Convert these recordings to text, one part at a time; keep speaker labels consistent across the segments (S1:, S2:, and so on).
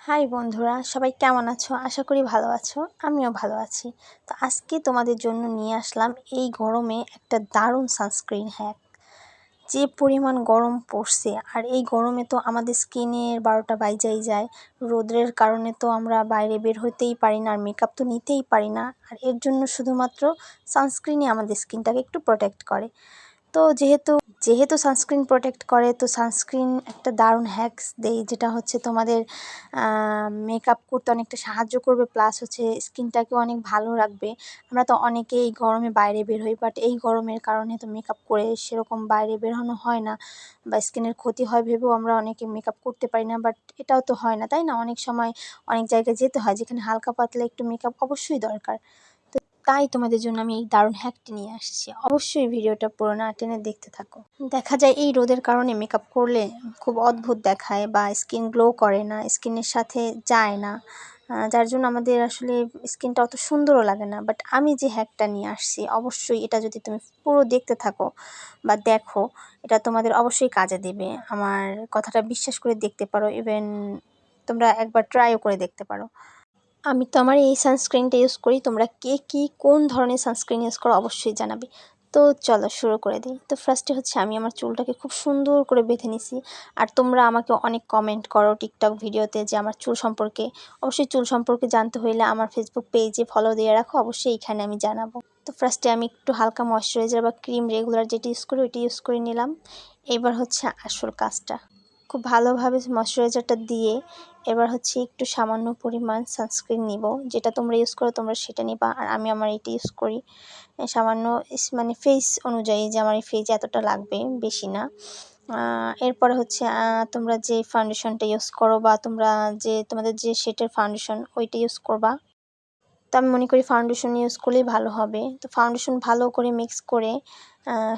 S1: High বন্ধুরা, সবাই কেমন আছো? আশা করি ভালো আছো। আমিও ভালো আছি। তো আজকে তোমাদের জন্য নিয়ে আসলাম এই গরমে একটা দারুণ সানস্ক্রিন হ্যাক। যে পরিমাণ গরম পড়ছে, আর এই গরমে তো আমাদের স্কিনের 12টা বাজাই যায়। রোদের কারণে তো আমরা বাইরে বের হতেই পারি না, আর মেকআপ তো নিতেই পারি না। আর এর জন্য শুধুমাত্র সানস্ক্রিনই আমাদের স্কিনটাকে একটু প্রোটেক্ট করে। তো যেহেতু সানস্ক্রিন প্রোটেক্ট করে, তো সানস্ক্রিন একটা দারুণ হ্যাকস দেই, যেটা হচ্ছে তোমাদের মেকআপ করতে অনেকটা সাহায্য করবে, প্লাস হচ্ছে স্কিনটাকে অনেক ভালো রাখবে। আমরা তো অনেকে এই গরমে বাইরে বের হই, বাট এই গরমের কারণে তো মেকআপ করে সেরকম বাইরে বেরোনো হয় না, বা স্কিনের ক্ষতি হয় ভেবেও আমরা অনেকে মেকআপ করতে পারি না। বাট এটাও তো হয় না, তাই না? অনেক সময় অনেক জায়গায় যেতে হয় যেখানে হালকা পাতলা একটু মেকআপ অবশ্যই দরকার। তাই তোমাদের জন্য আমি এই দারুণ হ্যাকটি নিয়ে আসছি। অবশ্যই ভিডিওটা পুরো না টেনে দেখতে থাকো। দেখা যায় এই রোদের কারণে মেকআপ করলে খুব অদ্ভুত দেখায়, বা স্কিন গ্লো করে না, স্কিনের সাথে যায় না, যার জন্য আমাদের আসলে স্কিনটা অত সুন্দরও লাগে না। বাট আমি যে হ্যাকটা নিয়ে আসছি, অবশ্যই এটা যদি তুমি পুরো দেখতে থাকো বা দেখো, এটা তোমাদের অবশ্যই কাজে দেবে। আমার কথাটা বিশ্বাস করে দেখতে পারো, ইভেন তোমরা একবার ট্রাইও করে দেখতে পারো। আমি তো আমার এই সানস্ক্রিনটা ইউজ করি। তোমরা কে কী কোন ধরনের সানস্ক্রিন ইউজ করো অবশ্যই জানাবে। তো চলো শুরু করে দিই। তো ফার্স্টে হচ্ছে আমি আমার চুলটাকে খুব সুন্দর করে বেঁধে নিছি। আর তোমরা আমাকে অনেক কমেন্ট করো টিকটক ভিডিওতে যে আমার চুল সম্পর্কে। অবশ্যই চুল সম্পর্কে জানতে হইলে আমার ফেসবুক পেজে ফলো দিয়ে রাখো, অবশ্যই এইখানে আমি জানাবো। তো ফার্স্টে আমি একটু হালকা ময়শ্চারাইজার বা ক্রিম রেগুলার যেটা ইউজ করি ওইটা ইউজ করে নিলাম। এবার হচ্ছে আসল কাজটা, খুব ভালোভাবে ময়শ্চারাইজারটা দিয়ে এবার হচ্ছে একটু সামান্য পরিমাণ সানস্ক্রিন নিব। যেটা তোমরা ইউজ করো তোমরা সেটা নিবা, আর আমি আমার এটা ইউজ করি সামান্য, মানে ফেস অনুযায়ী, যে আমার এই ফেসে এতটা লাগবে, বেশি না। এরপরে হচ্ছে তোমরা যে ফাউন্ডেশনটা ইউজ করো, বা তোমরা যে তোমাদের যে শেডের ফাউন্ডেশন ওইটা ইউজ করবা। তো আমি মনে করি ফাউন্ডেশন ইউজ করলেই ভালো হবে। তো ফাউন্ডেশন ভালো করে মিক্স করে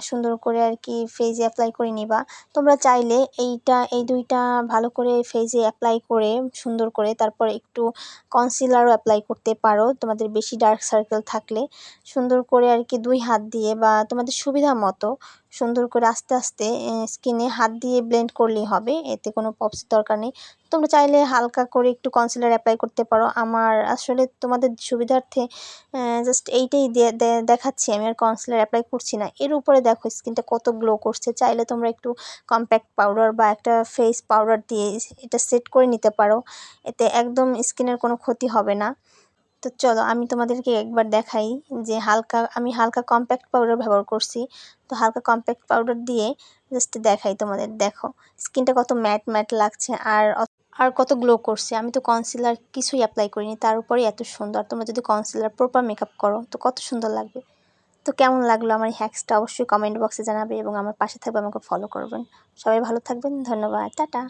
S1: সুন্দর করে আর কি ফেসে অ্যাপ্লাই করে নিবা। তোমরা চাইলে এই দুইটা ভালো করে ফেসে অ্যাপ্লাই করে সুন্দর করে তারপর একটু কনসিলারও অ্যাপ্লাই করতে পারো, তোমাদের বেশি ডার্ক সার্কেল থাকলে। সুন্দর করে আর কি 2 হাত দিয়ে বা তোমাদের সুবিধা মতো সুন্দর করে আস্তে আস্তে স্কিনে হাত দিয়ে ব্লেন্ড করলেই হবে, এতে কোনো পপসের দরকার নেই। তোমরা চাইলে হালকা করে একটু কনসিলার অ্যাপ্লাই করতে পারো। আমার আসলে তোমাদের সুবিধার্থে জাস্ট এইটাই দেখাচ্ছি, আমি আর কনসিলার অ্যাপ্লাই করছি না। এর উপরে দেখো স্কিনটা কত গ্লো করছে। চাইলে তোমরা একটু কম্প্যাক্ট পাউডার বা একটা ফেস পাউডার দিয়ে এটা সেট করে নিতে পারো, এতে একদম স্কিনের কোনো ক্ষতি হবে না। তো চলো আমি তোমাদেরকে একবার দেখাই যে আমি হালকা কম্প্যাক্ট পাউডার ব্যবহার করছি। তো হালকা কম্প্যাক্ট পাউডার দিয়ে জাস্ট দেখাই তোমাদের, দেখো স্কিনটা কত ম্যাট ম্যাট লাগছে, আর কত গ্লো করছে। আমি তো কনসিলার কিছুই অ্যাপ্লাই করিনি, তার উপরেই এত সুন্দর। তোমরা যদি কনসিলার প্রপার মেকআপ করো তো কত সুন্দর লাগবে। তো কেমন লাগলো আমার এই হ্যাক্সটা অবশ্যই কমেন্ট বক্সে জানাবে, এবং আমার পাশে থাকবে, আমাকে ফলো করবেন। সবাই ভালো থাকবেন, ধন্যবাদ, টাটা।